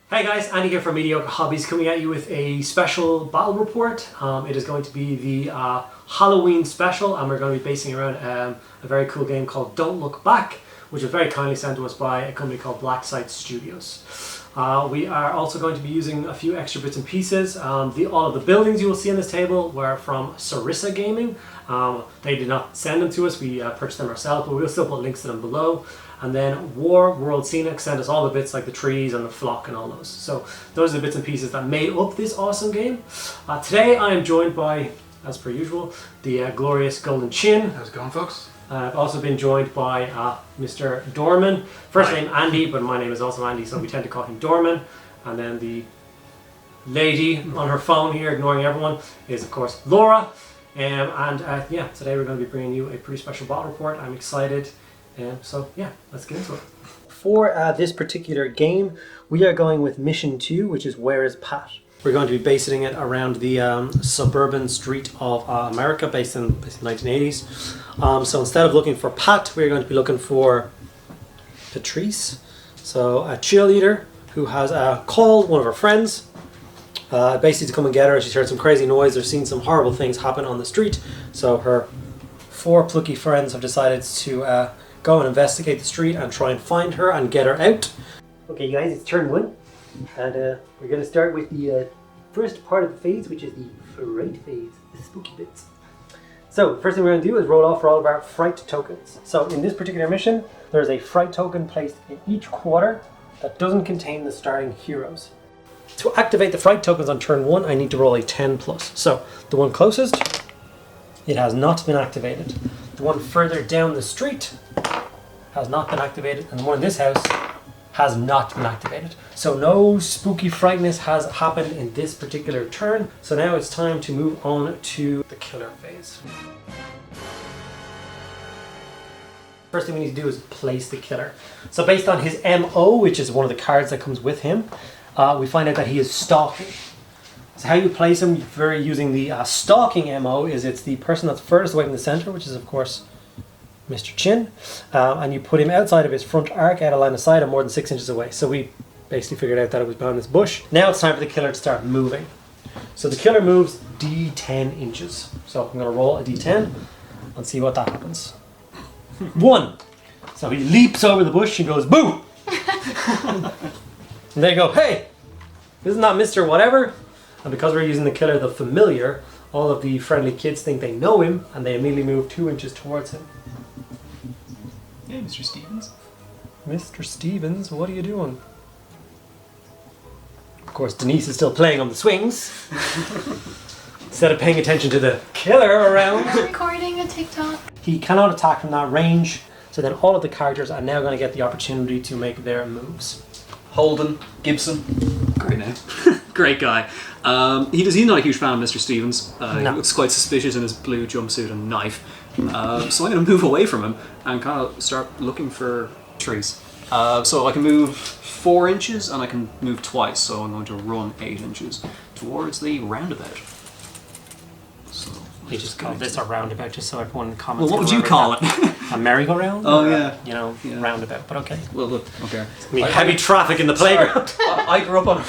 Hey guys, Andy here from Mediocre Hobbies coming at you with a special battle report. It is going to be the Halloween special, and we're going to be basing around a very cool game called Don't Look Back, which was very kindly sent to us by a company called Blacksite Studios. We are also going to be using a few extra bits and pieces. All of the buildings you will see on this table were from Sarissa Gaming. They did not send them to us, we purchased them ourselves, but we'll still put links to them below. And then War Scenics sent us all the bits like the trees and the flock and all those. So those are the bits and pieces that made up this awesome game. Today I am joined by, as per usual, the glorious Golden Chin. How's it going, folks? I've also been joined by Mr. Dorman. First name Andy, but my name is also Andy, so we tend to call him Dorman. And then the lady on her phone here, ignoring everyone, is of course Laura. Yeah, today we're going to be bringing you a pretty special battle report. I'm excited. So yeah, let's get into it. For this particular game, we are going with Mission 2, which is Where is Pat? We're going to be basing it around the suburban street of America, based in the 1980s. So instead of looking for Pat, we're going to be looking for Patrice. So a cheerleader who has called one of her friends, basically to come and get her. She's heard some crazy noise, there's seen some horrible things happen on the street. So her 4 plucky friends have decided to go and investigate the street and try and find her and get her out. Okay guys, it's turn 1. And we're going to start with the first part of the phase, which is the fright phase, the spooky bits. So the first thing we're going to do is roll off for all of our fright tokens. So in this particular mission, there's a fright token placed in each quarter that doesn't contain the starting heroes. To activate the fright tokens on turn 1, I need to roll a 10+. So the one closest, it has not been activated. The one further down the street has not been activated, and the one in this house has not been activated. So no spooky frightness has happened in this particular turn. So now it's time to move on to the killer phase. First thing we need to do is place the killer. So based on his MO, which is one of the cards that comes with him, we find out that he is stalking. So how you place him using the stalking MO is it's the person that's furthest away from the center, which is of course Mr. Chin, and you put him outside of his front arc, out of line of sight, and more than 6 inches away. So we basically figured out that it was behind this bush. Now it's time for the killer to start moving. So the killer moves D10 inches. So I'm going to roll a D10 and see what that happens. 1. So he leaps over the bush and goes, boo! And they go, hey, isn't that Mr. Whatever? And because we're using the killer, the familiar, all of the friendly kids think they know him, and they immediately move 2 inches towards him. Hey, Mr. Stevens. Mr. Stevens, what are you doing? Of course, Denise is still playing on the swings. Instead of paying attention to the killer around. I'm recording a TikTok. He cannot attack from that range, so then all of the characters are now going to get the opportunity to make their moves. Holden Gibson. Great name. Great guy. He's not a huge fan of Mr. Stevens. No. He looks quite suspicious in his blue jumpsuit and knife. So I'm going to move away from him and kind of start looking for trees. So I can move 4 inches and I can move twice. So I'm going to run 8 inches towards the roundabout. So We just call this a roundabout, just so everyone in the comments. Well, what would you call it? A merry-go-round? Oh yeah. You know, yeah. Roundabout, but okay. Well, look, okay. I mean, heavy traffic in the playground. I grew up on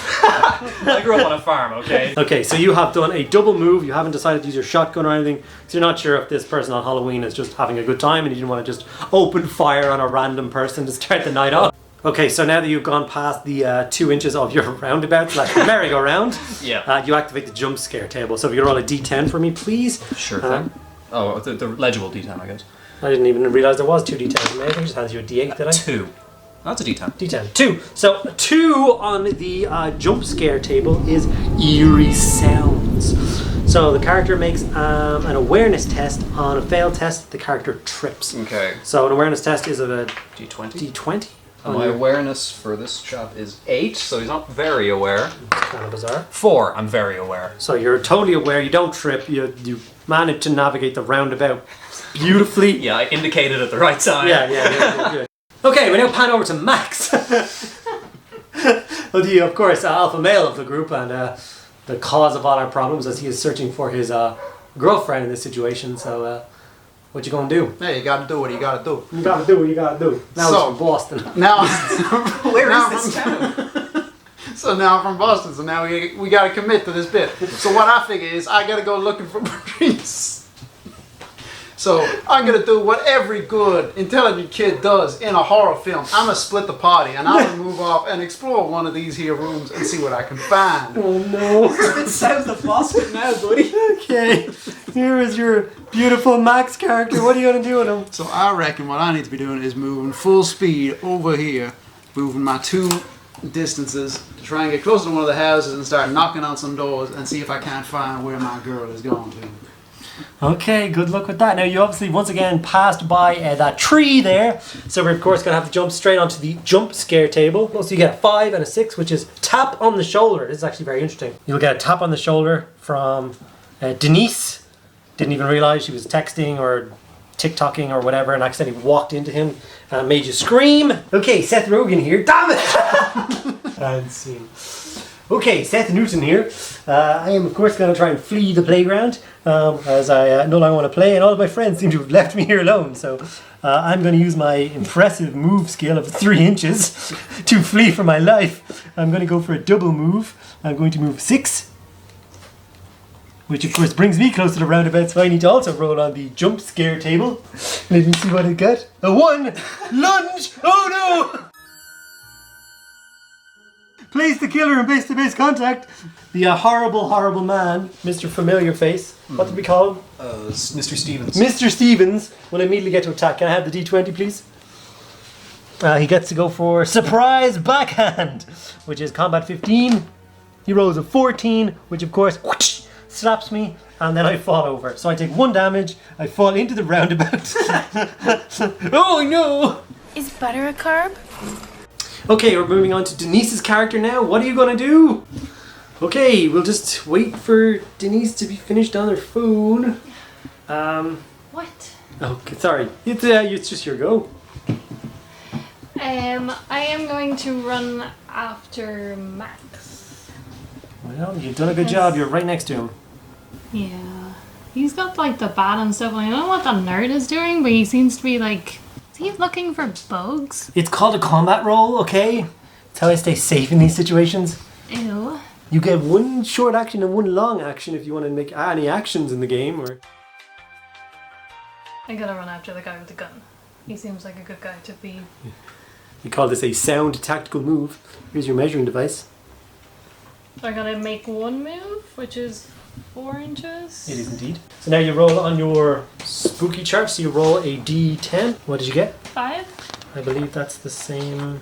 I grew up on a farm, okay? Okay, so you have done a double move. You haven't decided to use your shotgun or anything. So you're not sure if this person on Halloween is just having a good time and you didn't want to just open fire on a random person to start the night off. Okay, so now that you've gone past the 2 inches of your roundabout / merry-go-round, Yeah. You activate the jump scare table. So if you roll a d10 for me, please. Sure thing. Oh, the legible D10, I guess. I didn't even realize there was 2 d10s. Maybe I just handed you a d8, did I? 2. That's a D10. D10. 2. So 2 on the jump scare table is eerie sounds. So the character makes an awareness test. On a failed test, the character trips. Okay. So an awareness test is of a D20. D20. My awareness for this chap is 8, so he's not very aware. It's kind of bizarre. 4, I'm very aware. So you're totally aware, you don't trip, you manage to navigate the roundabout beautifully. Yeah, I indicated at the right time. Yeah, good. Okay, we now pan over to Max. Well, the, of course, alpha male of the group and the cause of all our problems, as he is searching for his girlfriend in this situation. So what you gonna do? Hey, you gotta do what you gotta do. You gotta do what you gotta do. Now So, it's from Boston. Now, Where is this town? So now I'm from Boston, so now we got to commit to this bit. So what I figure is I got to go looking for Patrice. So I'm going to do what every good, intelligent kid does in a horror film. I'm going to split the party and I'm going to move off and explore one of these here rooms and see what I can find. Oh no. It's south of Boston now, buddy. Okay, here is your beautiful Max character. What are you going to do with him? So I reckon what I need to be doing is moving full speed over here, moving my 2 distances to try and get closer to one of the houses and start knocking on some doors and see if I can't find where my girl is going to. Okay, good luck with that. Now you obviously once again passed by that tree there, so we're of course going to have to jump straight onto the jump scare table. So you get a 5 and a 6, which is tap on the shoulder. This is actually very interesting. You'll get a tap on the shoulder from Denise. Didn't even realize she was texting or TikToking or whatever and accidentally walked into him and made you scream. Okay, Seth Rogen here. Damn it! And scene. Okay, Seth Newton here. I am of course going to try and flee the playground as I no longer want to play and all of my friends seem to have left me here alone. So I'm going to use my impressive move skill of 3 inches to flee for my life. I'm going to go for a double move. I'm going to move 6. Which of course brings me close to the roundabout, so I need to also roll on the jump scare table. Let me see what I got. A 1! Lunge! Oh no! Place the killer in base-to-base contact. The horrible, horrible man, Mr. Familiar Face. What did we call him? Mr. Stevens. Mr. Stevens will immediately get to attack. Can I have the D20, please? He gets to go for surprise backhand, which is combat 15. He rolls a 14, which of course whoosh, slaps me, and then I fall over. So I take 1 damage. I fall into the roundabout. Oh no! Is butter a carb? Okay, we're moving on to Denise's character now. What are you going to do? Okay, we'll just wait for Denise to be finished on her food. What? Okay, sorry. It's just your go. I am going to run after Max. Well, you've done a good job. You're right next to him. Yeah. He's got like the bat and stuff. I don't know what that nerd is doing, but he seems to be like... Is he looking for bugs? It's called a combat roll, okay? That's how I stay safe in these situations. Ew. You get 1 short action and 1 long action if you want to make any actions in the game. Or I gotta run after the guy with the gun. He seems like a good guy to be. You call this a sound tactical move. Here's your measuring device. So I gotta make 1 move, which is 4 inches. It is indeed. So now you roll on your spooky chart. So you roll a D10. What did you get? 5. I believe that's the same.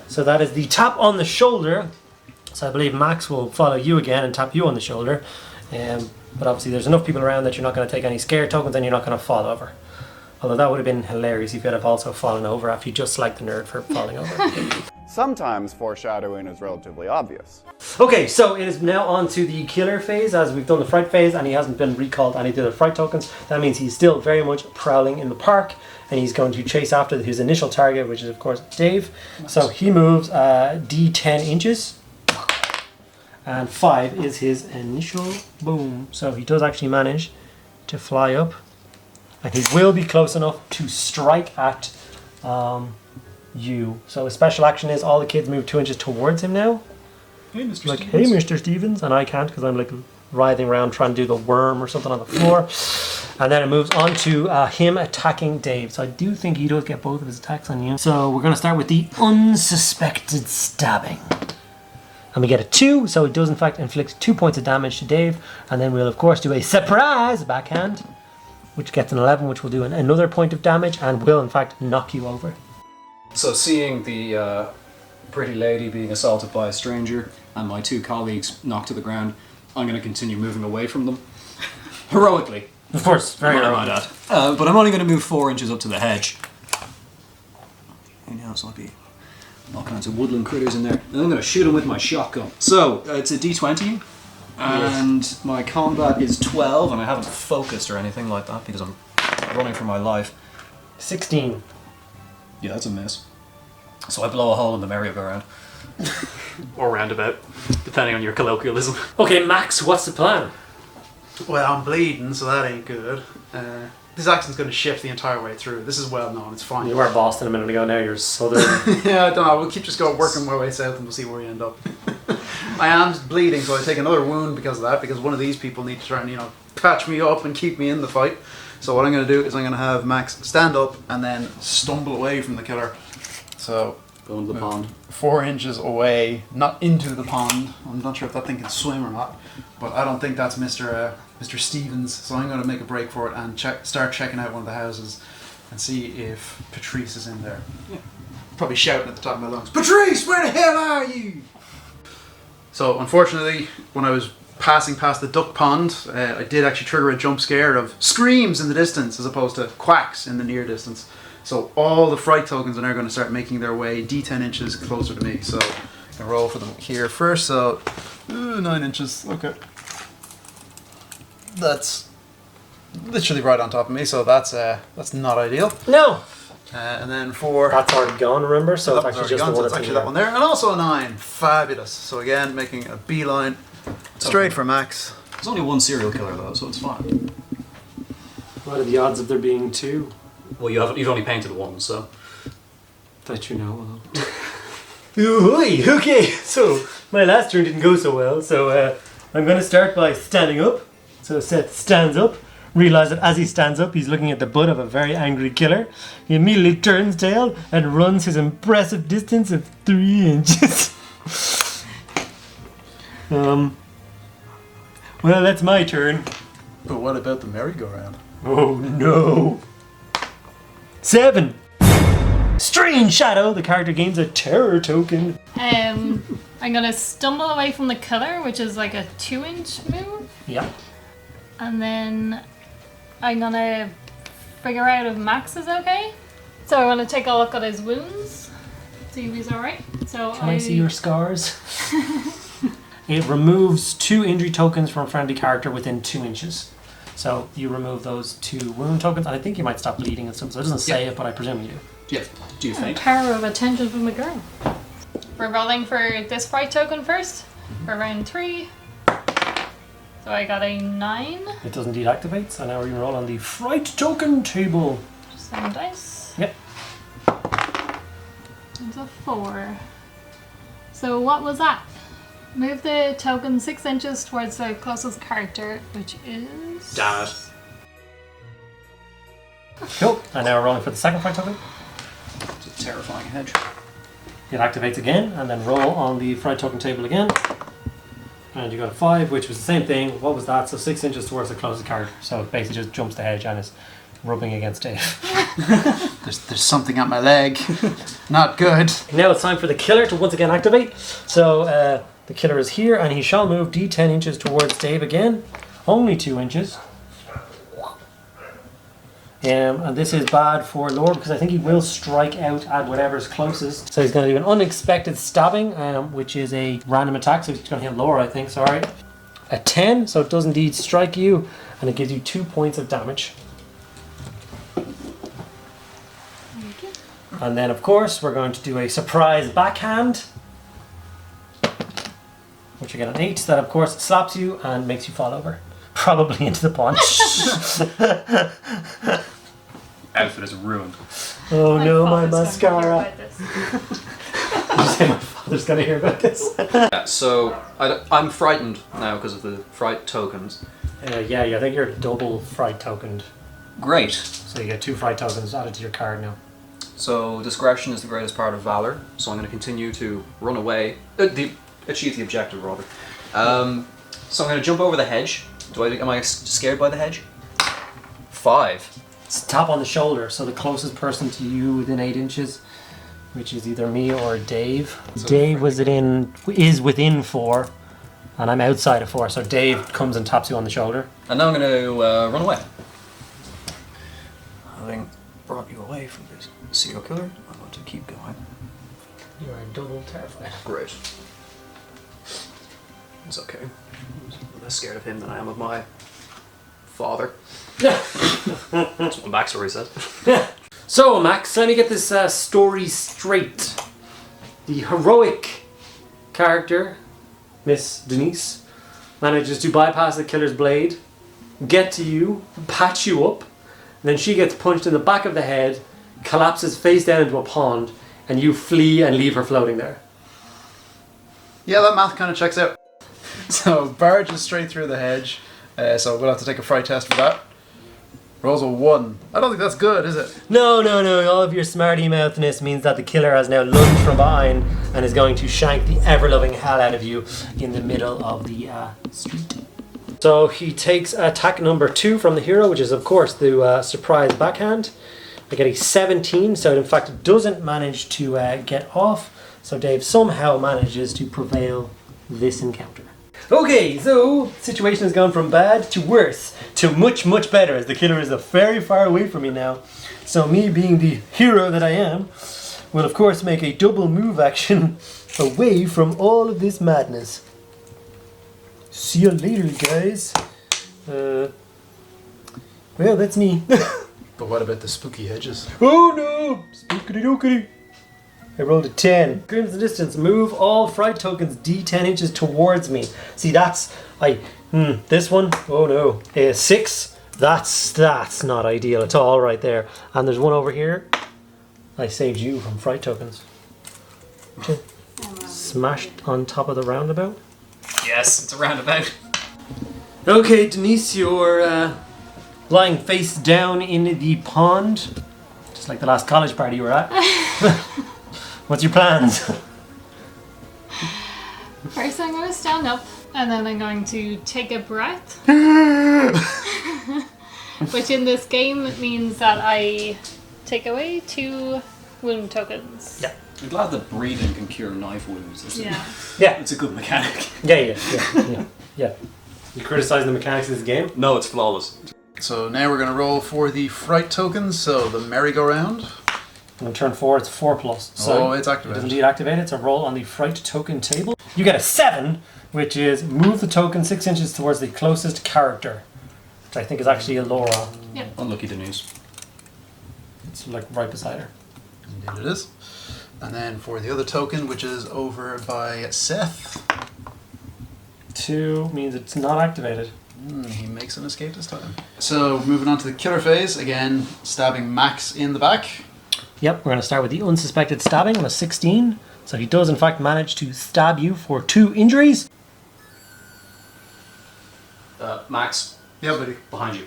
So that is the tap on the shoulder. So I believe Max will follow you again and tap you on the shoulder. But obviously there's enough people around that you're not going to take any scare tokens and you're not going to fall over. Although that would have been hilarious if you had have also fallen over after you just liked the nerd for falling over. Sometimes foreshadowing is relatively obvious. Okay, so it is now on to the killer phase, as we've done the fright phase and he hasn't been recalled any of the fright tokens. That means he's still very much prowling in the park and he's going to chase after his initial target, which is of course Dave. So he moves D10 inches and 5 is his initial boom. So he does actually manage to fly up and he will be close enough to strike at you. So his special action is all the kids move 2 inches towards him now. Hey, Mr. Like, Stevens. hey, Mr. Stevens, and I can't because I'm like writhing around trying to do the worm or something on the floor. And then it moves on to him attacking Dave. So I do think he does get both of his attacks on you. So we're going to start with the unsuspected stabbing. And we get a 2, so it does in fact inflict 2 points of damage to Dave. And then we'll of course do a surprise backhand, which gets an 11, which will do another point of damage and will in fact knock you over. So seeing the pretty lady being assaulted by a stranger and my 2 colleagues knocked to the ground, I'm going to continue moving away from them. Heroically. Of course, very Might heroic. add. But I'm only going to move 4 inches up to the hedge. Who knows, might be all kinds of woodland critters in there. And I'm going to shoot him with my shotgun. So, it's a D20, and my combat is 12, and I haven't focused or anything like that because I'm running for my life. 16. Yeah, that's a miss. So I blow a hole in the merry-go-round. Or roundabout, depending on your colloquialism. Okay, Max, what's the plan? Well, I'm bleeding, so that ain't good. This accent's going to shift the entire way through. This is well known. It's fine. You were Boston a minute ago. Now you're Southern. Yeah, I don't know. We'll keep just going, working my way south, and we'll see where we end up. I am bleeding, so I take another wound because of that. Because one of these people need to try and patch me up and keep me in the fight. So what I'm going to do is I'm going to have Max stand up and then stumble away from the killer. So Go into the pond. 4 inches away, not into the pond. I'm not sure if that thing can swim or not, but I don't think that's Mr. Stevens. So I'm going to make a break for it and start checking out one of the houses and see if Patrice is in there. Yeah. Probably shouting at the top of my lungs, "Patrice, where the hell are you?" So unfortunately, when I was passing past the duck pond, I did actually trigger a jump scare of screams in the distance as opposed to quacks in the near distance. So all the fright tokens are now going to start making their way D10 inches closer to me. So I can roll for them here first. So 9 inches. Okay. That's literally right on top of me. So that's not ideal. No. And then for That's already gone, remember? So it's actually just the one that's actually that one there. And also a 9. Fabulous. So again, making a beeline straight for Max. There's only one serial killer though, so it's fine. What are the odds of there being 2? Well, you've only painted one, so. That you know of. Okay, so my last turn didn't go so well, so I'm going to start by standing up. So Seth stands up, realize that as he stands up, he's looking at the butt of a very angry killer. He immediately turns tail and runs his impressive distance of 3 inches. Well, that's my turn. But what about the merry-go-round? Oh no! 7! Strange Shadow! The character gains a terror token. I'm gonna stumble away from the killer, which is like a 2-inch move. Yeah. And then I'm gonna figure out if Max is okay. So I want to take a look at his wounds, see if he's alright. So Can I see your scars? It removes 2 injury tokens from a friendly character within 2 inches. So you remove those 2 wound tokens. I think you might stop bleeding and stuff. So it doesn't say it, but I presume you do. Yeah. Do you think? Power of attention from the girl. We're rolling for this fright token first for round 3. So I got a 9. It does indeed activate. So now we're going to roll on the fright token table. 7 dice. Yep. It's a 4. So what was that? Move the token 6 inches towards the closest character, which is... Damn it. Cool. And now we're rolling for the second fright token. It's a terrifying hedge. It activates again, and then roll on the fright token table again. And you got a 5, which was the same thing. What was that? So 6 inches towards the closest character. So it basically just jumps the hedge and is rubbing against Dave. There's something at my leg. Not good. Now it's time for the killer to once again activate. So the killer is here, and he shall move D10 inches towards Dave again. Only 2 inches. And this is bad for Lore because I think he will strike out at whatever's closest. So he's going to do an unexpected stabbing, which is a random attack. So he's going to hit Lore, I think. Sorry. A 10, so it does indeed strike you, and it gives you 2 points of damage. And then, of course, we're going to do a surprise backhand, which you get an 8. That, of course, slaps you and makes you fall over. Probably into the pond. Outfit is ruined. Oh no, my father's gonna hear mascara. about this. Did you say my father's going to hear about this? Yeah, so I'm frightened now because of the fright tokens. Yeah, I think you're double fright tokened. Great. So you get 2 fright tokens added to your card now. So discretion is the greatest part of valor. So I'm going to continue to run away, achieve the objective rather. So I'm going to jump over the hedge. Am I scared by the hedge? 5. It's tap on the shoulder, so the closest person to you within 8 inches, which is either me or Dave. So Dave is within 4, and I'm outside of 4. So Dave comes and taps you on the shoulder. And now I'm going to run away. Having brought you away from this serial killer, I'm going to keep going. You are double terrified. Great. It's okay. I'm less scared of him than I am of my father. That's what backstory says. So Max, let me get this story straight. The heroic character, Miss Denise, manages to bypass the killer's blade, get to you, patch you up, then she gets punched in the back of the head, collapses face down into a pond, and you flee and leave her floating there. Yeah, that math kind of checks out. So barges straight through the hedge. So we'll have to take a fright test for that. Rolls a 1. I don't think that's good, is it? No. All of your smarty mouthness means that the killer has now lunged from behind and is going to shank the ever-loving hell out of you in the middle of the street. So he takes attack number 2 from the hero, which is of course the surprise backhand. I get a 17, so it in fact doesn't manage to get off. So Dave somehow manages to prevail this encounter. Okay, so situation has gone from bad to worse to much better, as the killer is very far away from me now. So me being the hero that I am will of course make a double move action away from all of this madness. See you later, guys. Well, that's me. But what about the spooky hedges? Oh no! Spookity dookity. I rolled a 10. Screams the distance. Move all fright tokens D10 inches towards me. See, that's... this one? Oh no. 6. That's not ideal at all right there. And there's one over here. I saved you from fright tokens. Smashed on top of the roundabout. Yes, it's a roundabout. Okay, Denise, you're lying face down in the pond. Just like the last college party you were at. What's your plans? First, I'm going to stand up, and then I'm going to take a breath. Which in this game means that I take away 2 wound tokens. Yeah. I'm glad that breathing can cure knife wounds. Yeah. Yeah. It's a good mechanic. Yeah. You criticizing the mechanics of this game? No, it's flawless. So now we're going to roll for the fright tokens. So the merry-go-round. On turn 4, it's 4+. So it's it activated. is indeed activated. So roll on the fright token table. You get a 7, which is move the token 6 inches towards the closest character, which I think is actually Laura. Yep. Unlucky Denise. It's like right beside her. Indeed it is. And then for the other token, which is over by Seth. 2 means it's not activated. He makes an escape this time. So moving on to the killer phase. Again, stabbing Max in the back. Yep, we're going to start with the unsuspected stabbing on a 16. So he does in fact manage to stab you for 2 injuries. Max, Yeah, buddy. behind you.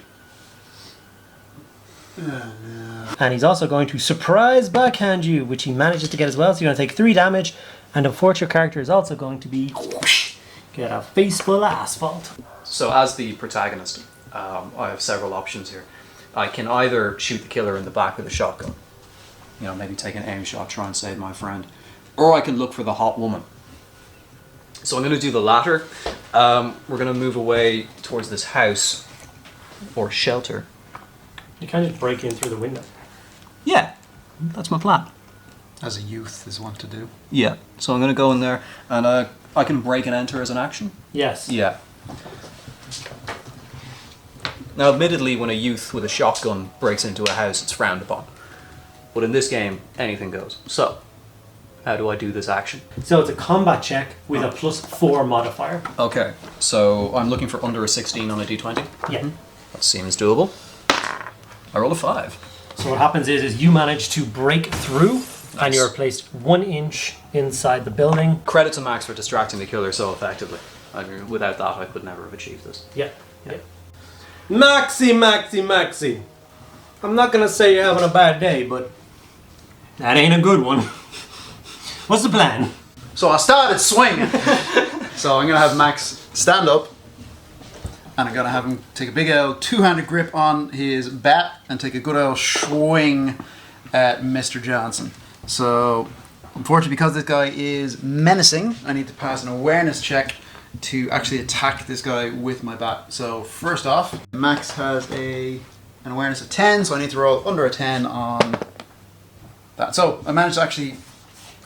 And he's also going to surprise backhand you, which he manages to get as well. So you're going to take 3 damage. And unfortunately, your character is also going to be get a face full of asphalt. So as the protagonist, I have several options here. I can either shoot the killer in the back with a shotgun. You know, maybe take an aim shot, try and save my friend. Or I can look for the hot woman. So I'm going to do the latter. We're going to move away towards this house or shelter. You can't just break in through the window. Yeah, that's my plan. As a youth is wont to do. Yeah, so I'm going to go in there and I can break and enter as an action. Yes. Yeah. Now, admittedly, when a youth with a shotgun breaks into a house, it's frowned upon. But in this game, anything goes. So, how do I do this action? So it's a combat check with a +4 modifier. Okay, so I'm looking for under a 16 on a d20. Yeah. That seems doable. I roll a 5. So what happens is you manage to break through and you're placed 1 inch inside the building. Credit to Max for distracting the killer so effectively. I mean, without that, I could never have achieved this. Yeah. Maxi. I'm not going to say you're having a bad day, but that ain't a good one. What's the plan? So I started swinging. So I'm going to have Max stand up. And I'm going to have him take a big old 2-handed grip on his bat and take a good old swing at Mr. Johnson. So, unfortunately, because this guy is menacing, I need to pass an awareness check to actually attack this guy with my bat. So, first off, Max has an awareness of 10, so I need to roll under a 10 on that. So, I managed to actually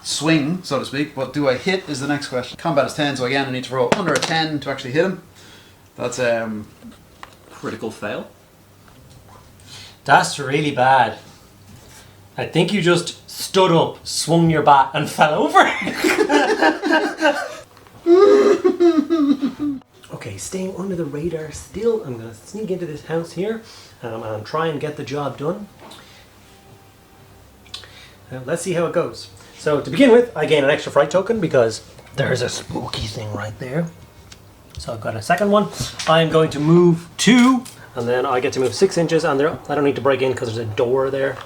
swing, so to speak, but do I hit is the next question. Combat is 10, so again, I need to roll under a 10 to actually hit him. That's Critical fail. That's really bad. I think you just stood up, swung your bat, and fell over. Okay, staying under the radar still. I'm going to sneak into this house here and try and get the job done. Let's see how it goes. So to begin with, I gain an extra fright token because there's a spooky thing right there. So I've got a second one. I'm going to move 2, and then I get to move 6 inches, and I don't need to break in because there's a door there.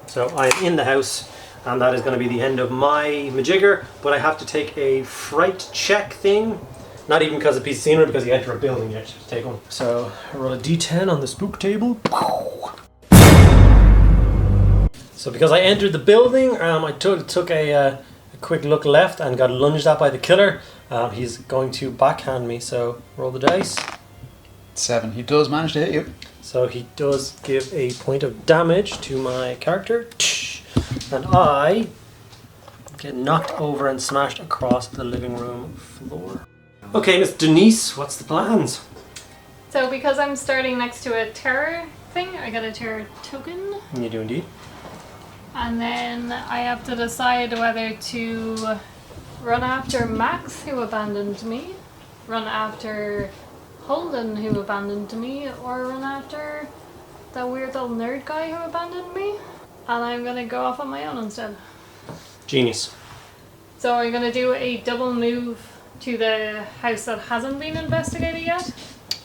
So I'm in the house, and that is going to be the end of my majigger, but I have to take a fright check thing. Not even because of a piece of scenery, because you enter a building, you actually have to take one. So I roll a d10 on the spook table. So because I entered the building, I took a quick look left and got lunged at by the killer. He's going to backhand me, so roll the dice. 7. He does manage to hit you. So he does give a point of damage to my character. And I get knocked over and smashed across the living room floor. Okay, Miss Denise, what's the plans? So because I'm starting next to a terror thing, I got a terror token. You do indeed. And then I have to decide whether to run after Max, who abandoned me, run after Holden, who abandoned me, or run after that weird old nerd guy who abandoned me. And I'm going to go off on my own instead. Genius. So I'm going to do a double move to the house that hasn't been investigated yet.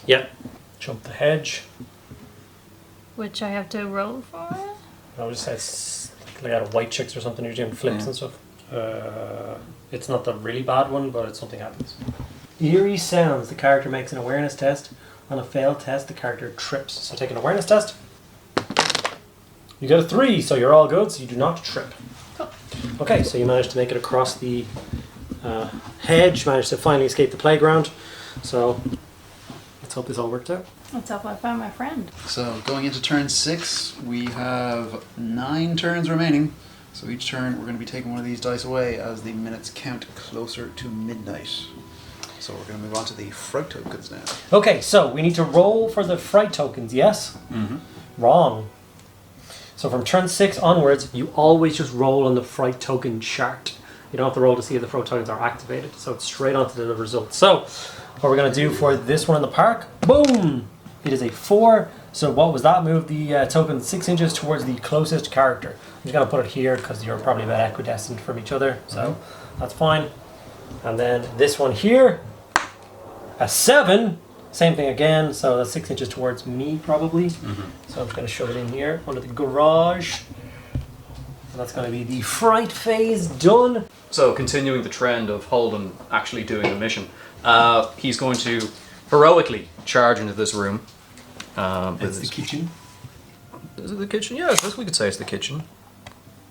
Yep. Jump the hedge. Which I have to roll for. I would say it's like out of white chicks or something, you're doing flips and stuff. It's not the really bad one, but it's something happens. Eerie sounds. The character makes an awareness test. On a failed test, the character trips. So take an awareness test. You get a 3, so you're all good, so you do not trip. Cool. Okay, so you managed to make it across the hedge, managed to finally escape the playground. So let's hope this all worked out. Let's hope I found my friend. So going into turn 6, we have 9 turns remaining. So each turn we're going to be taking one of these dice away as the minutes count closer to midnight. So we're going to move on to the fright tokens now. Okay, so we need to roll for the fright tokens, yes? Mm-hmm. Wrong. So from turn 6 onwards, you always just roll on the fright token chart. You don't have to roll to see if the fright tokens are activated. So it's straight onto the result. So what we're going to do for this one in the park, boom! It is a 4. So what was that? Move the token 6 inches towards the closest character. I'm just going to put it here because you're probably about equidistant from each other. So that's fine. And then this one here, a 7. Same thing again. So that's 6 inches towards me probably. So I'm just going to shove it in here under the garage. And that's going to be the fright phase done. So continuing the trend of Holden actually doing the mission, he's going to heroically charge into this room. It's the kitchen. Is it the kitchen? Yeah, I suppose we could say it's the kitchen.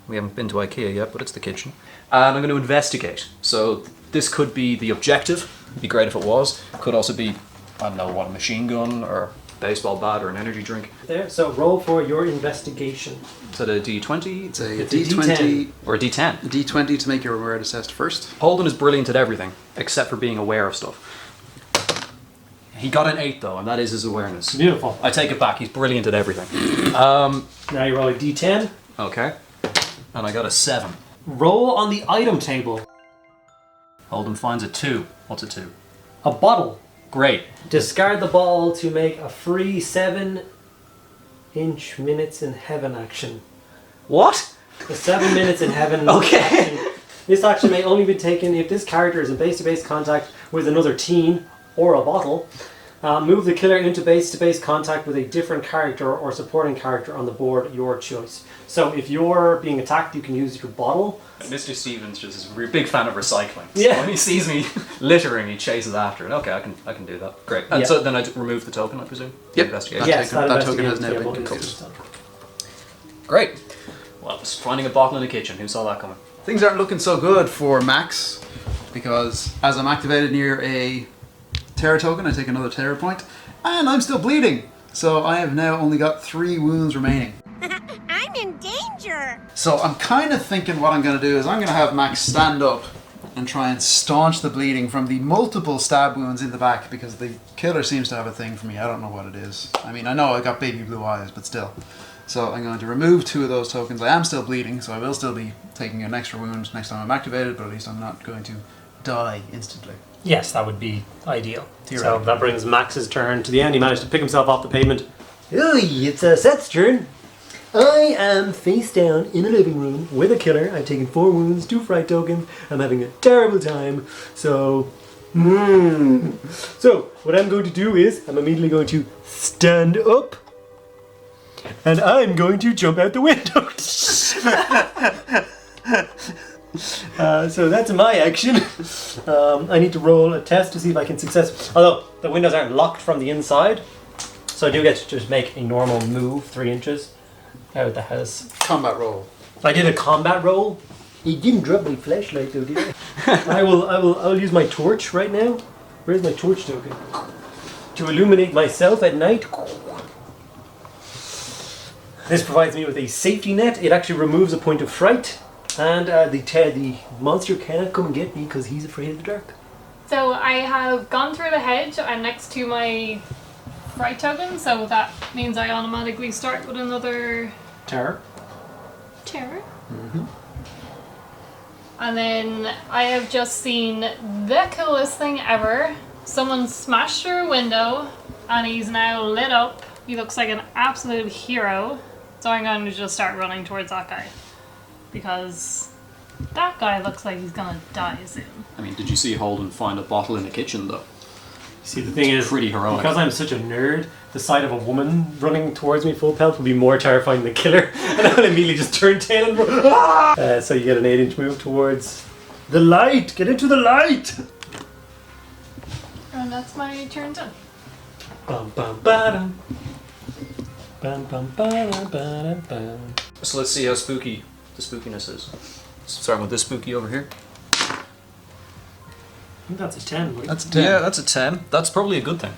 We haven't been to IKEA yet, but it's the kitchen. And I'm going to investigate. So this could be the objective. It'd be great if it was. Could also be, I don't know, what, a machine gun or baseball bat or an energy drink. There. So roll for your investigation. Is that a D20? It's a It's a D20. Or a D10? D20 to make your awareness test first. Holden is brilliant at everything, except for being aware of stuff. He got an 8 though, and that is his awareness. Beautiful. I take it back, he's brilliant at everything. Now you roll a d10. Okay. And I got a 7. Roll on the item table. Holden finds a 2. What's a 2? A bottle. Great. Discard the ball to make a free 7-inch minutes in heaven action. What? A 7 minutes in heaven Okay. action. This action may only be taken if this character is in base-to-base contact with another team or a bottle. Move the killer into base-to-base contact with a different character or supporting character on the board, your choice. So if you're being attacked, you can use your bottle. Mr. Stevens just is a big fan of recycling. So Yeah. when he sees me littering, he chases after it. Okay, I can do that. Great. And Yeah. so then I remove the token, I presume? Yep. Investigation. Yes, that token has investigates now the been ability completed. to- Great. Well, I was finding a bottle in the kitchen. Who saw that coming? Things aren't looking so good for Max because as I'm activated near a terror token, I take another terror point, and I'm still bleeding. So I have now only got 3 wounds remaining. I'm in danger! So I'm kind of thinking what I'm going to do is I'm going to have Max stand up and try and staunch the bleeding from the multiple stab wounds in the back because the killer seems to have a thing for me. I don't know what it is. I mean, I know I got baby blue eyes, but still. So I'm going to remove 2 of those tokens. I am still bleeding, so I will still be taking an extra wound next time I'm activated, but at least I'm not going to die instantly. Yes, that would be ideal. So Theoretically. that brings Max's turn to the end. He managed to pick himself off the pavement. Hey, it's Seth's turn. I am face down in a living room with a killer. I've taken 4 wounds, 2 fright tokens. I'm having a terrible time. So, So, what I'm going to do is, I'm immediately going to stand up. And I'm going to jump out the window. So that's my action. I need to roll a test to see if I can success. Although the windows aren't locked from the inside, so I do get to just make a normal move 3 inches out of the house. Combat roll. I did a combat roll. He didn't drop my flashlight though, did he? I'll use my torch right now. Where's my torch token? To illuminate myself at night. This provides me with a safety net. It actually removes a point of fright, and the monster cannot come and get me because he's afraid of the dark. So I have gone through the hedge. I'm next to my fright token, so that means I automatically start with another Terror. terror. And then I have just seen the coolest thing ever. Someone smashed through a window and he's now lit up. He looks like an absolute hero. So I'm going to just start running towards that guy. Because that guy looks like he's gonna die soon. I mean, did you see Holden find a bottle in the kitchen though? See, the thing is, Pretty heroic. because I'm such a nerd, the sight of a woman running towards me full pelt would be more terrifying than the killer. And I'll immediately just turn tail and run. Ah! So you get an 8-inch move towards the light. Get into the light. And that's my turn done. Bum bum ba-dum. Bum bum ba-dum ba-dum bum. So let's see how spooky the spookiness is. Starting with this spooky over here. I think that's a 10. Buddy. That's a 10. Yeah, that's a 10. That's probably a good thing.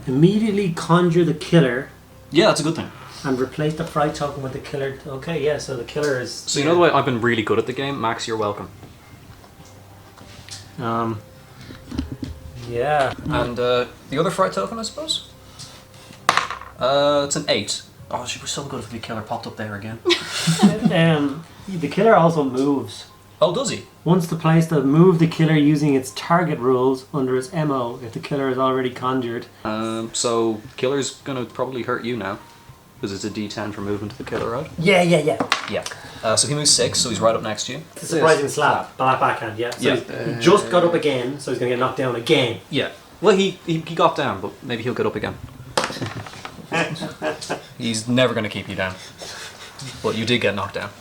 Immediately conjure the killer Yeah, that's a good thing. and replace the fright token with the killer. Okay, yeah, so the killer is... So you know the way I've been really good at the game? Max, you're welcome. Yeah. And the other fright token, I suppose? It's an 8. Oh, she was so good if the killer popped up there again. The killer also moves. Oh, does he? Wants to place the move the killer using its target rules under its MO if the killer is already conjured. So killer's gonna probably hurt you now. Because it's a D10 for movement to the killer, right? Yeah. Yeah. So he moves 6, so he's right up next to you. It's a surprising slap. Backhand, yeah. So Yeah. he just got up again, so he's going to get knocked down again. Yeah. Well, he got down, but maybe he'll get up again. He's never gonna keep you down. But you did get knocked down.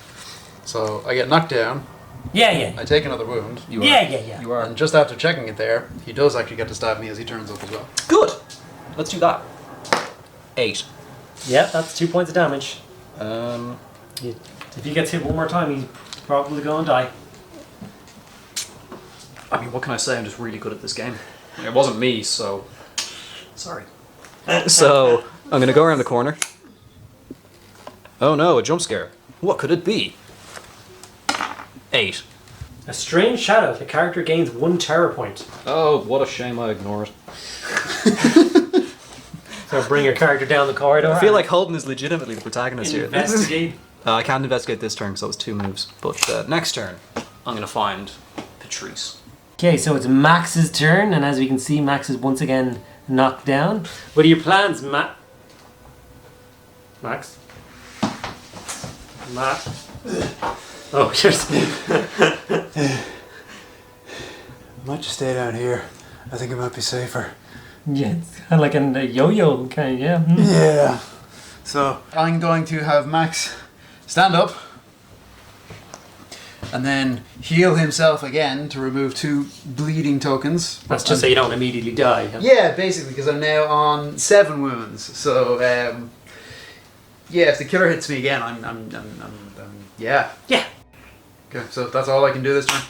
So I get knocked down. Yeah. I take another wound. You Yeah. You are. And just after checking it there, he does actually get to stab me as he turns up as well. Good! Let's do that. 8. Yeah, that's 2 points of damage. If he gets hit one more time, he's probably going to die. I mean, what can I say? I'm just really good at this game. It wasn't me, so... Sorry. So, I'm gonna go around the corner. Oh no, a jump scare. What could it be? 8. A strange shadow. The character gains 1 terror point. Oh, what a shame I ignore it. So bring your character down the corridor. I feel like Holden is legitimately the protagonist here. Investigate. I can't investigate this turn because that was 2 moves. But next turn, I'm gonna find Patrice. Okay, so it's Max's turn, and as we can see, Max is once again knocked down. What are your plans, Max? Matt? Oh, yes. Might just stay down here. I think it might be safer. Yeah, it's kind of like a yo-yo kind, yeah. Yeah. So I'm going to have Max stand up and then heal himself again to remove 2 bleeding tokens. That's just so you don't immediately die. Yeah, basically, because I'm now on 7 wounds. So yeah, if the killer hits me again, I'm yeah. Yeah. Okay, so that's all I can do this turn.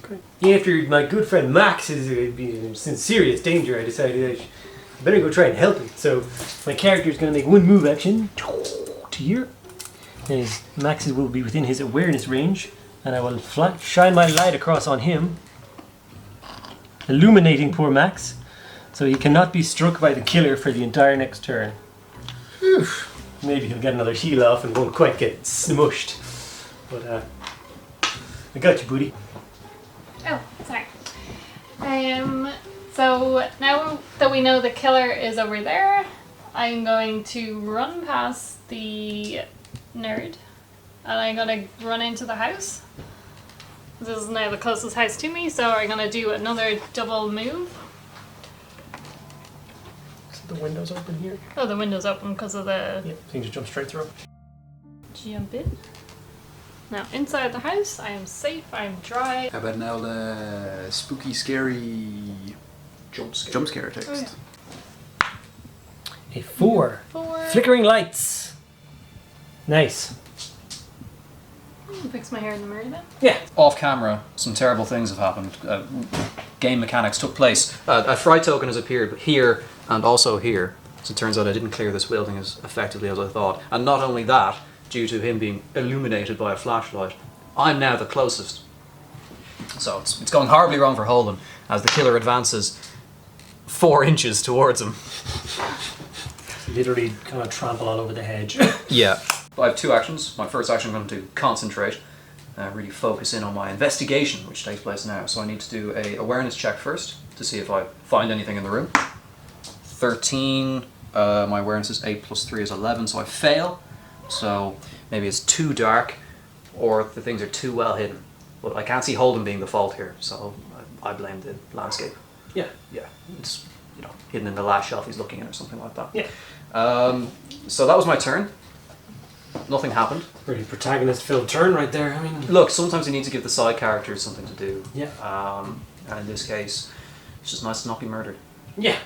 Okay. After my good friend Max is in serious danger, I decided I better go try and help him. So my character is going to make 1 move action to here. And Max will be within his awareness range, and I will shine my light across on him, illuminating poor Max, so he cannot be struck by the killer for the entire next turn. Whew. Maybe he'll get another heal off and won't quite get smushed. But I got you, buddy. Oh, sorry. So now that we know the killer is over there, I'm going to run past the nerd and I'm going to run into the house. This is now the closest house to me, so I'm going to do another double move. So the window's open here. Oh, the window's open because of the... Yeah, so you can just jump straight through. Jump in. Now, inside the house, I am safe, I am dry. How about now the spooky, scary jump scare text? Oh, yeah. A 4. 4. Flickering lights. Nice. Fix my hair in the mirror then. Yeah. Off camera, some terrible things have happened. Game mechanics took place. A fright token has appeared here and also here. So it turns out I didn't clear this building as effectively as I thought. And not only that, due to him being illuminated by a flashlight, I'm now the closest. So it's going horribly wrong for Holden as the killer advances 4 inches towards him. Literally kind of trample all over the hedge. Yeah. I have 2 actions. My first action I'm going to concentrate, really focus in on my investigation, which takes place now. So I need to do a awareness check first to see if I find anything in the room. 13, my awareness is 8 plus 3 is 11, so I fail. So maybe it's too dark, or the things are too well hidden. But I can't see Holden being the fault here, so I blame the landscape. Yeah. Yeah, it's hidden in the last shelf he's looking in or something like that. Yeah. So that was my turn. Nothing happened. Pretty protagonist-filled turn right there. I mean, Look, sometimes you need to give the side characters something to do. Yeah. And in this case, it's just nice to not be murdered. Yeah.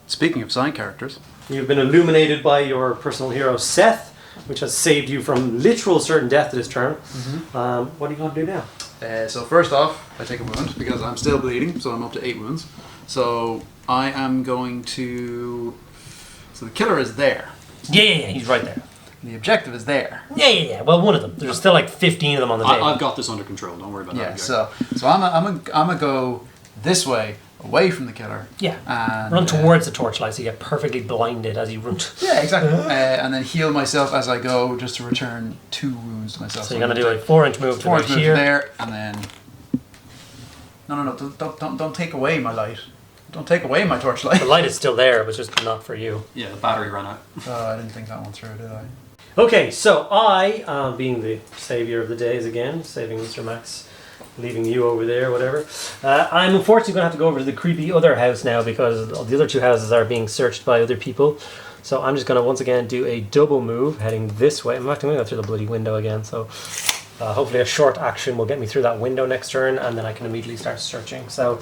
Speaking of side characters, You've been illuminated by your personal hero Seth, which has saved you from literal certain death this turn. What are you going to do now? so first off, I take a wound because I'm still bleeding, so I'm up to 8 wounds. So I am going to... So the killer is there. Yeah, he's right there. The objective is there. Yeah. Well, one of them. There's still like 15 of them on the table. I've got this under control. Don't worry about Yeah, that. so I'm gonna go this way, away from the killer. Yeah. And Run towards the torchlight so you get perfectly blinded as you run. Yeah, exactly. And then heal myself as I go, just to return 2 wounds to myself. So you're going to do a 4-inch move to 4 right inch move here. there, and then... No, don't take away my light. Don't take away my torchlight. The light is still there, but just not for you. Yeah, the battery ran out. Oh, I didn't think that one through, did I? Okay, so I, being the savior of the days again, saving Mr. Max, leaving you over there, whatever. I'm unfortunately going to have to go over to the creepy other house now because the other 2 houses are being searched by other people. So I'm just going to once again do a double move heading this way. I'm actually going to go through the bloody window again, so hopefully a short action will get me through that window next turn and then I can immediately start searching. So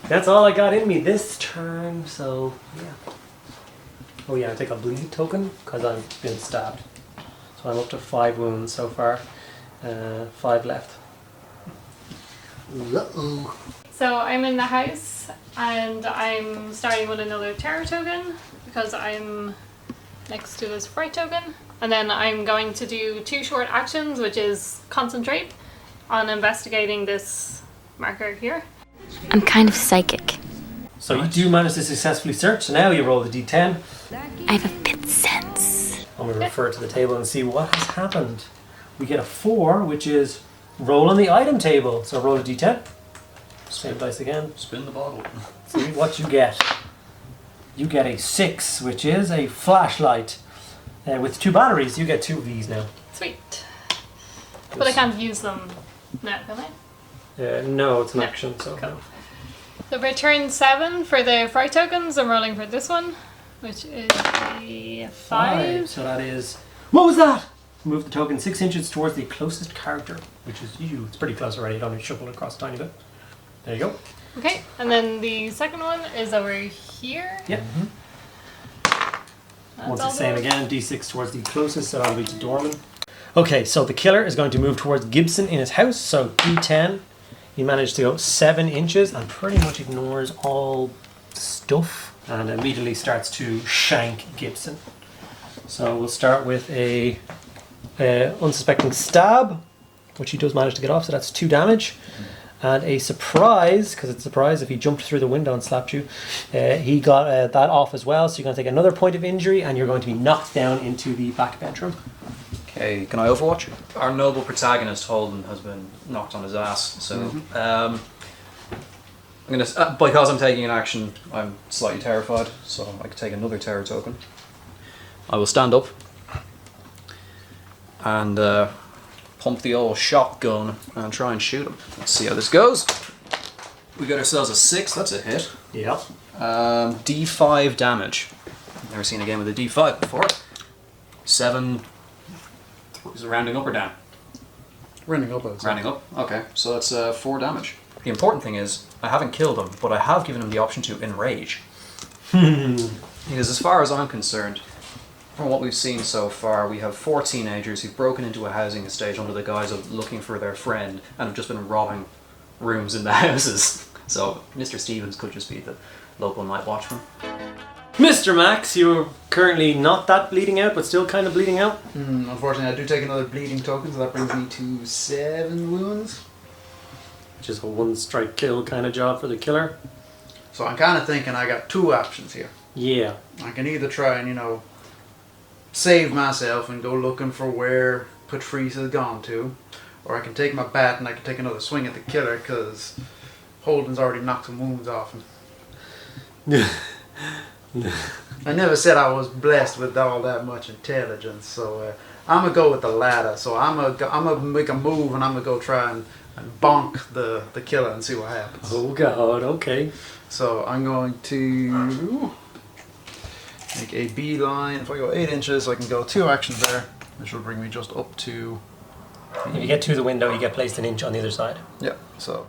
that's all I got in me this turn, so yeah. Oh yeah, I take a bleed token because I've been stabbed. So I'm up to 5 wounds so far. 5 left. Uh-oh. So I'm in the house and I'm starting with another terror token because I'm next to this fright token. And then I'm going to do 2 short actions, which is concentrate on investigating this marker here. I'm kind of psychic. So you do manage to successfully search. So now you roll the d10 I have a fifth sense. and we refer to the table and see what has happened. We get a 4, which is roll on the item table. So roll a d10. Same dice again. Spin the bottle. See what you get. You get a 6, which is a flashlight. With 2 batteries, you get 2 of these now. Sweet. But I can't use them now, can I? No, it's an action. So Cool. So for turn 7 for the fright tokens, I'm rolling for this one, which is a 5. So that is... What was that? Move the token 6 inches towards the closest character, which is you. It's pretty close already. You don't need to shuffle it across a tiny bit. There you go. Okay, and then the second one is over here. Yep. That's Once all the same those. again. D6 towards the closest, so that'll be to Dorman. Okay, so the killer is going to move towards Gibson in his house. So D10. He managed to go 7 inches and pretty much ignores all stuff and immediately starts to shank Gibson. So we'll start with a unsuspecting stab, which he does manage to get off, so that's 2 damage. And a surprise, because it's a surprise if he jumped through the window and slapped you. He got that off as well, so you're going to take another point of injury and you're going to be knocked down into the back bedroom. Okay, can I overwatch? Our noble protagonist, Holden, has been knocked on his ass, so... I'm gonna because I'm taking an action. I'm slightly terrified, so I can take another terror token. I will stand up and pump the old shotgun and try and shoot him. Let's see how this goes. We got ourselves a 6. That's a hit. Yeah. D5 damage. Never seen a game with a D5 before. 7. Is it rounding up or down? Running up, I would say. Rounding up. Okay, so that's 4 damage. The important thing is, I haven't killed him, but I have given him the option to enrage. Because as far as I'm concerned, from what we've seen so far, we have 4 teenagers who've broken into a housing estate under the guise of looking for their friend and have just been robbing rooms in the houses. So Mr. Stevens could just be the local night watchman. Mr. Max, you're currently not that bleeding out, but still kind of bleeding out. Unfortunately, I do take another bleeding token, so that brings me to 7 wounds. Which is a one-strike kill kind of job for the killer. So I'm kind of thinking I got 2 options here. Yeah. I can either try and, save myself and go looking for where Patrice has gone to, or I can take my bat and I can take another swing at the killer because Holden's already knocked some wounds off him. I never said I was blessed with all that much intelligence, so I'm gonna go with the latter. So I'm gonna make a move and I'm gonna go try and bonk the killer and see what happens. Oh God, okay. So I'm going to make a beeline. If I go 8 inches, I can go 2 actions there, which will bring me just up to... If you get to the window, you get placed an inch on the other side. Yeah, so...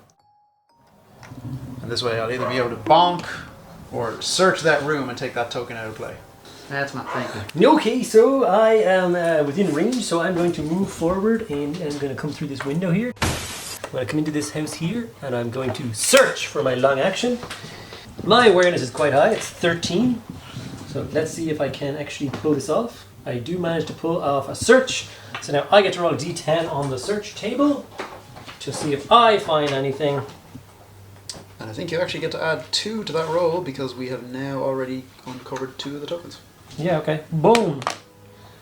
And this way I'll either be able to bonk or search that room and take that token out of play. That's my thinking. Okay, so I am within range, so I'm going to move forward and I'm going to come through this window here. I'm going to come into this house here and I'm going to search for my long action. My awareness is quite high, it's 13. So let's see if I can actually pull this off. I do manage to pull off a search. So now I get to roll a d10 on the search table to see if I find anything. And I think you actually get to add 2 to that roll because we have now already uncovered 2 of the tokens. Yeah, okay. Boom.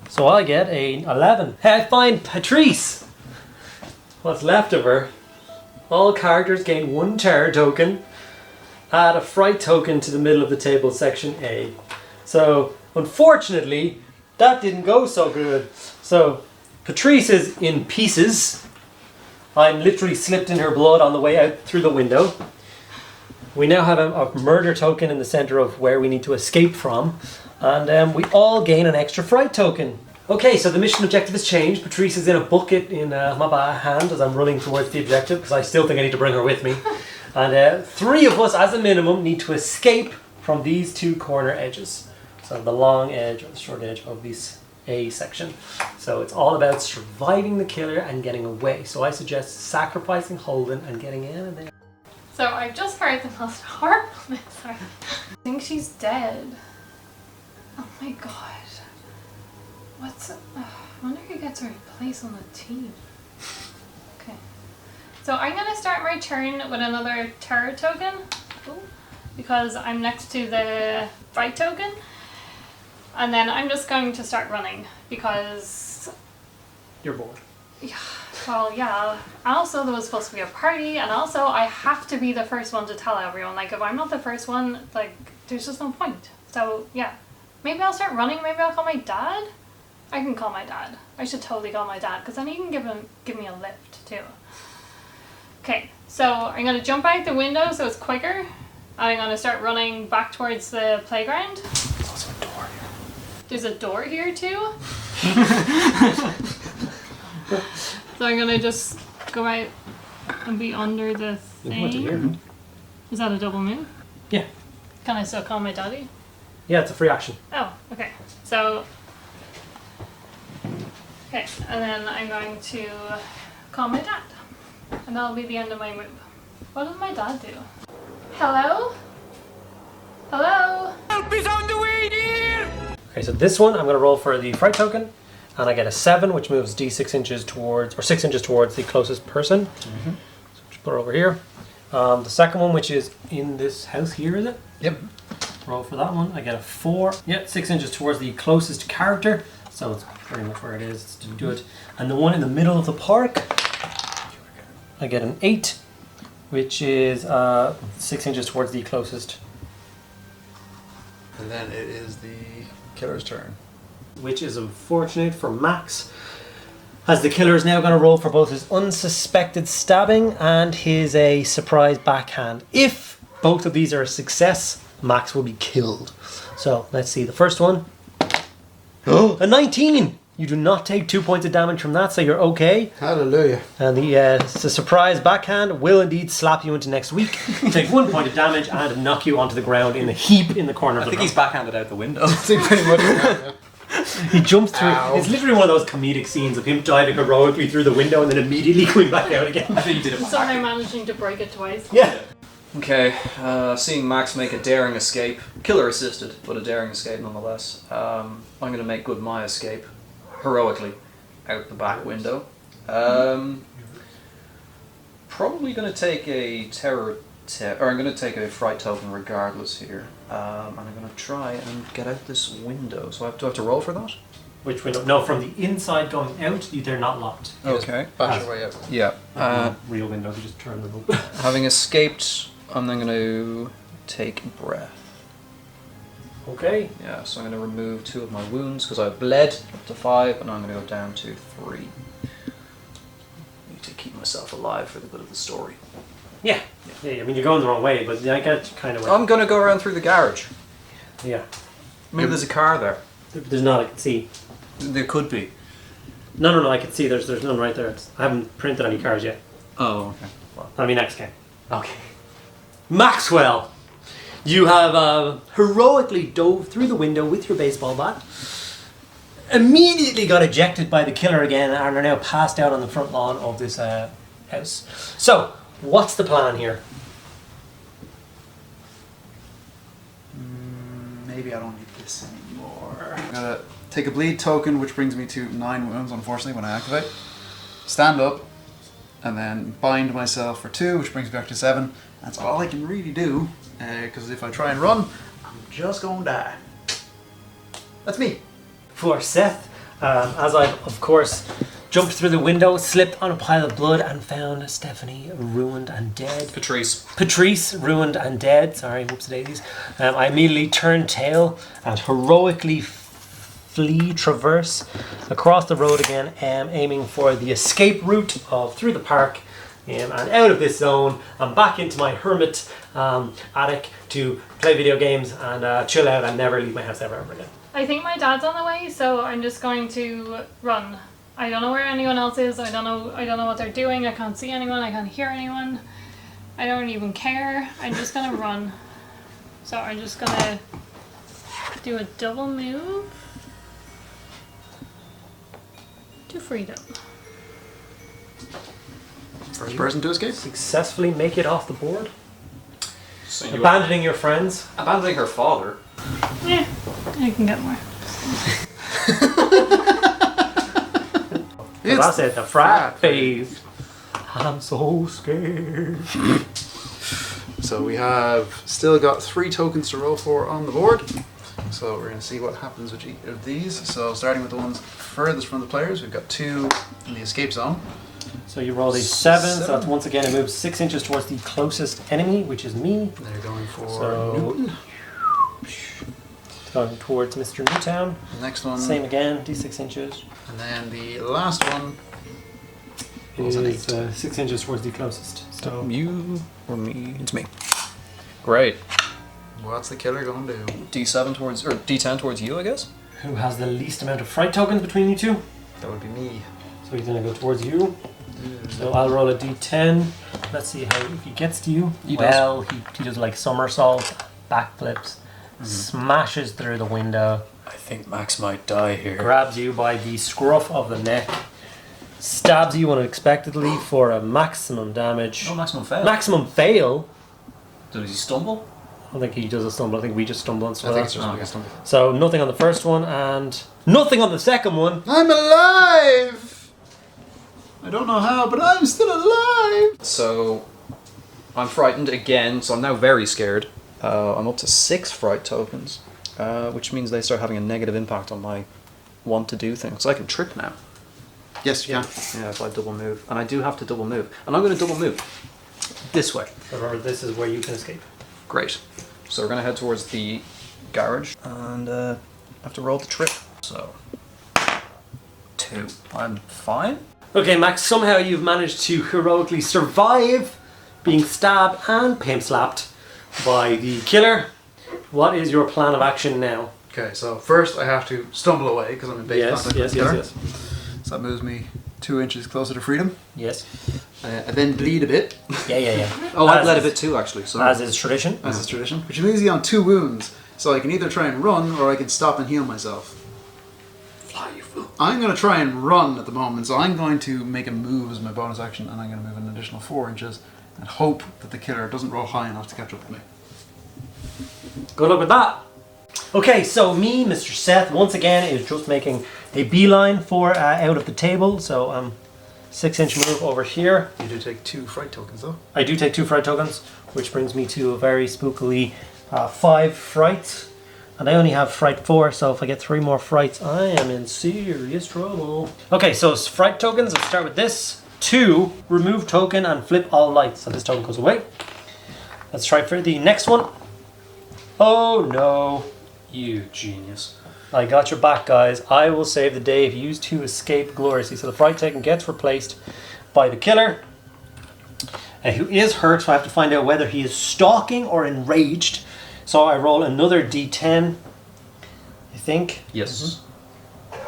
So I get a 11. Hey, I find Patrice. What's left of her. All characters gain 1 terror token. Add a fright token to the middle of the table, section A. So, unfortunately, that didn't go so good. So, Patrice is in pieces. I'm literally slipped in her blood on the way out through the window. We now have a murder token in the center of where we need to escape from. And we all gain an extra fright token. Okay, so the mission objective has changed. Patrice is in a bucket in my hand as I'm running towards the objective, because I still think I need to bring her with me. And 3 of us, as a minimum, need to escape from these 2 corner edges. So the long edge or the short edge of this A section. So it's all about surviving the killer and getting away. So I suggest sacrificing Holden and getting in and there. So I've just heard the most horrible news. I think she's dead. Oh my god. I wonder who gets her place on the team. Okay. So I'm going to start my turn with another terror token. Ooh, because I'm next to the fright token. And then I'm just going to start running because... You're bored. Yeah. Well, yeah. Also, there was supposed to be a party, and also I have to be the first one to tell everyone. Like, if I'm not the first one, like, there's just no point. So, yeah. Maybe I'll start running. Maybe I'll call my dad. I can call my dad. I should totally call my dad, because then he can give me a lift, too. Okay, so I'm going to jump out the window so it's quicker. And I'm going to start running back towards the playground. There's also a door here. There's a door here, too. So I'm gonna just go out and be under the thing. Is that a double move? Yeah. Can I still call my daddy? Yeah, it's a free action. Oh, okay. So, okay, and then I'm going to call my dad. And that'll be the end of my move. What does my dad do? Hello? Hello? Help is on the way, dear! Okay, so this one I'm going to roll for the fright token. And I get a 7, which moves D6 inches towards, or 6 inches towards the closest person. So just put it over here. The second one, which is in this house here, is it? Yep. Roll for that one. I get a 4. Yeah, 6 inches towards the closest character. So it's pretty much where it is to do it. And the one in the middle of the park, I get an 8, which is 6 inches towards the closest. And then it is the killer's turn. Which is unfortunate for Max, as the killer is now going to roll for both his unsuspected stabbing and his surprise backhand. If both of these are a success, Max will be killed. So let's see, the first one. Oh, a 19! You do not take 2 points of damage from that, so you're okay. Hallelujah. And the surprise backhand will indeed slap you into next week. Take 1 point of damage and knock you onto the ground in a heap in the corner of the room. I think he's backhanded out the window. Pretty much. Yeah. He jumps through. Ow. It's literally one of those comedic scenes of him diving heroically through the window and then immediately going back out again. I think he did it. Somehow managing to break it twice. Yeah. Okay, seeing Max make a daring escape, killer assisted, but a daring escape nonetheless. I'm going to make good my escape, heroically, out the back window. Probably going to take a I'm going to take a fright token regardless here, and I'm going to try and get out this window. So do I have to roll for that? Which window? No, from the inside going out, they're not locked. Okay. Bash your way out. Yeah. Real windows, you just turn them open. Having escaped, I'm then going to take breath. Okay. Yeah, so I'm going to remove 2 of my wounds because I bled up to 5, and I'm going to go down to 3. Need to keep myself alive for the good of the story. Yeah. I mean, you're going the wrong way, but I get kind of. I'm going to go around through the garage. Yeah. Maybe there's a car there. There's not. I can see. There could be. No. I can see. There's none right there. I haven't printed any cars yet. Oh, okay. Well. I mean, next game. Okay. Maxwell, you have heroically dove through the window with your baseball bat. Immediately got ejected by the killer again and are now passed out on the front lawn of this house. So, what's the plan here? Maybe I don't need this anymore. I'm gonna take a bleed token, which brings me to 9 wounds, unfortunately, when I activate. Stand up, and then bind myself for 2, which brings me back to 7. That's all I can really do, because if I try and run, I'm just gonna die. That's me. For Seth, as I, of course, jumped through the window, slipped on a pile of blood, and found Stephanie ruined and dead. Patrice ruined and dead. Sorry, whoops-a-daisies. I immediately turned tail and heroically traverse across the road again, aiming for the escape route of through the park and out of this zone and back into my hermit attic to play video games and chill out and never leave my house ever again. I think my dad's on the way, so I'm just going to run. I don't know where anyone else is. I don't know what they're doing. I can't see anyone. I can't hear anyone. I don't even care. I'm just gonna run. So I'm just gonna do a double move to freedom. First person to escape. Successfully make it off the board. So Abandoning your friends. abandoning her father. Yeah, I can get more. So that's it, the frat phase. I'm so scared. So we have still got 3 tokens to roll for on the board. So we're going to see what happens with each of these. So starting with the ones furthest from the players, we've got 2 in the escape zone. So you rolled a 7, so that's once again it moves 6 inches towards the closest enemy, which is me. They're going for So Newton. It's going towards Mr. Newtown. The next one. Same again, d6 inches. And then the last one Is was an 8. 6 inches towards the closest. So You or me? It's me. Great. What's the killer going to do? D7 towards, or D10 towards you, I guess? who has the least amount of fright tokens between you two? That would be me. So he's going to go towards you. So I'll roll a d10. Let's see how if he gets to you. He does like somersaults, backflips, smashes through the window. I think Max might die here. Grabs you by the scruff of the neck. Stabs you unexpectedly for a maximum damage. Oh, maximum fail. Maximum fail? Does he stumble? I don't think he does a stumble. I think we just stumble and I stuff. think it's just like a stumble. So nothing on the first one and nothing on the second one. I'm alive! I don't know how, but I'm still alive! So, I'm frightened again, so I'm now very scared. I'm up to 6 fright tokens, which means they start having a negative impact on my want to do things. So I can trip now. Yes, you can. Yeah, if I double move. And I do have to double move. And I'm going to double move. this way. Or this is where you can escape. Great. So we're going to head towards the garage and have to roll the trip. So, 2. I'm fine. Okay, Max, somehow you've managed to heroically survive being stabbed and pimp slapped by the killer. What is your plan of action now? Okay, so first I have to stumble away because I'm in base contact with the killer. So that moves me 2 inches closer to freedom. Yes. I then bleed a bit. Yeah. Oh, I bled a bit too, actually. So As is tradition. As is tradition. Which leaves me on 2 wounds. So I can either try and run or I can stop and heal myself. Fly, you fool. I'm going to try and run at the moment, so I'm going to make a move as my bonus action, and I'm going to move an additional 4 inches and hope that the killer doesn't roll high enough to catch up with me. Good luck with that. Okay, so me, Mr. Seth, once again is just making a beeline for out of the table. So 6-inch move over here. You do take 2 fright tokens, though. I do take 2 fright tokens, which brings me to a very spookily 5 frights. And I only have fright 4, so if I get 3 more frights, I am in serious trouble. Okay, so fright tokens, let's start with this. 2, remove token and flip all lights. So this token goes away. Let's try for the next one. Oh no. you genius. I got your back, guys. I will save the day if you use to escape gloriously. So the fright token gets replaced by the killer, who is hurt, so I have to find out whether he is stalking or enraged. So I roll another d10, I think. Yes.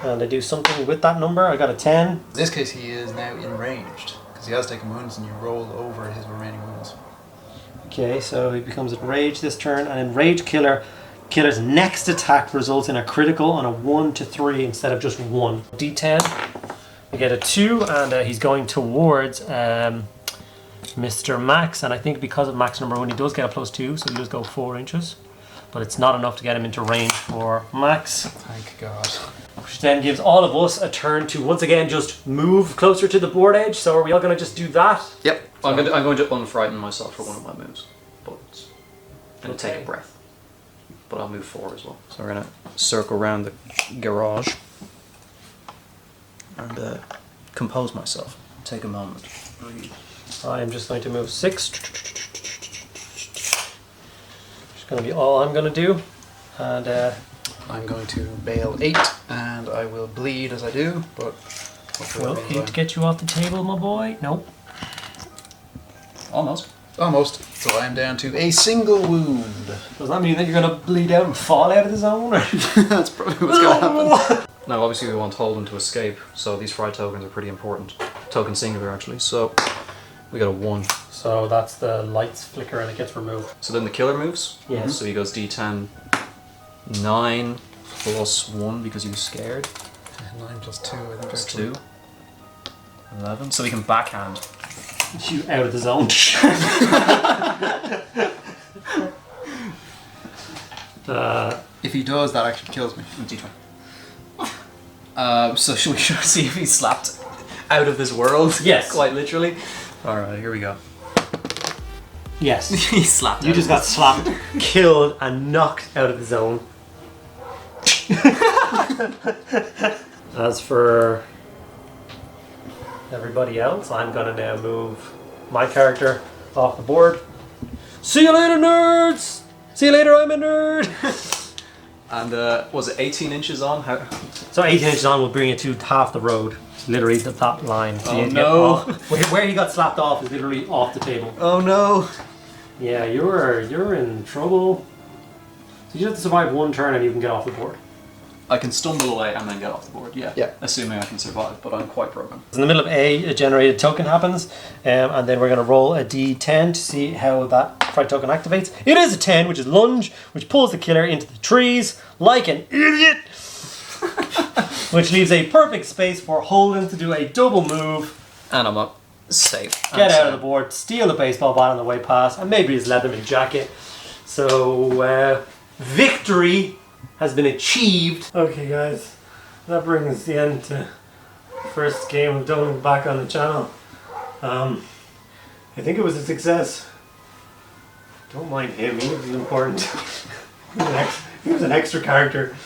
And I do something with that number. I got a 10. In this case, he is now enraged, because he has taken wounds and you roll over his remaining wounds. Okay, so he becomes enraged this turn. An enraged killer's next attack results in a critical on a 1 to 3 instead of just 1. D10, I get a 2, and he's going towards Mr. Max, and I think because of Max number 1 he does get a +2, so he does go 4 inches, but it's not enough to get him into range for Max. Thank God. Which then gives all of us a turn to once again just move closer to the board edge. So are we all going to just do that? Yep. I'm going to unfrighten myself for one of my moves, but I'm going to take a breath. But I'll move 4 as well. So we're going to circle around the garage and compose myself. Take a moment. I'm just going to move 6. Just going to be all I'm going to do. And I'm going to bail 8, and I will bleed as I do, but... will 8 get you off the table, my boy? Nope. Almost. Almost. So I am down to a single wound. Does that mean that you're going to bleed out and fall out of the zone? That's probably what's going to happen. Now obviously we want Holden to escape, so these fright tokens are pretty important. Token singular actually, so we got a 1. So that's the lights flicker and it gets removed. So then the killer moves? Yes. So he goes D10, 9 plus 1 because he was scared. 9 plus 2, I think. Plus 2. 11. So we can backhand. You out of the zone. If he does, that actually kills me. D20. So should we see if he's slapped out of this world? Yes. Quite literally. Alright, here we go. Yes. He's slapped. You just got slapped, killed, and knocked out of the zone. As for everybody else, I'm gonna now move my character off the board. See you later, nerds! See you later, I'm a nerd! And was it 18 inches on? How? So 18 inches on will bring you to half the road. It's literally that line. So Oh no! Where he got slapped off is literally off the table. Oh no! Yeah, you're in trouble. So you have to survive 1 turn and you can get off the board. I can stumble away and then get off the board, yeah. Yeah. Assuming I can survive, but I'm quite broken. In the middle of a generated token happens, and then we're going to roll a d10 to see how that fright token activates. It is a 10, which is lunge, which pulls the killer into the trees like an idiot, which leaves a perfect space for Holden to do a double move. And I'm up. Safe. Get out of the board, steal the baseball bat on the way past, and maybe his Leatherman jacket. So, victory has been achieved. Okay, guys, that brings the end to the first game of Done back on the channel. I think it was a success. Don't mind him, he was important. He was an extra character.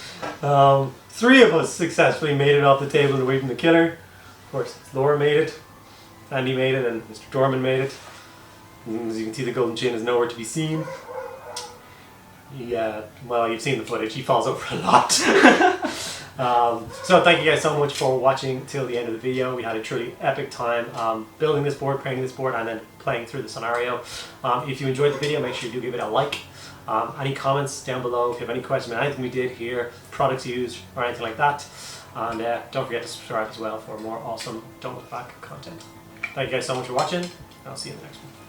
3 of us successfully made it off the table and away from the killer. Of course, Laura made it. Andy made it and Mr. Dorman made it. And as you can see, the golden chin is nowhere to be seen. Well, you've seen the footage. He falls over a lot. So thank you guys so much for watching till the end of the video. We had a truly epic time building this board, painting this board, and then playing through the scenario. If you enjoyed the video, make sure you do give it a like. Any comments down below if you have any questions about anything we did here, products used, or anything like that. And don't forget to subscribe as well for more awesome Don't Look Back content. Thank you guys so much for watching, and I'll see you in the next one.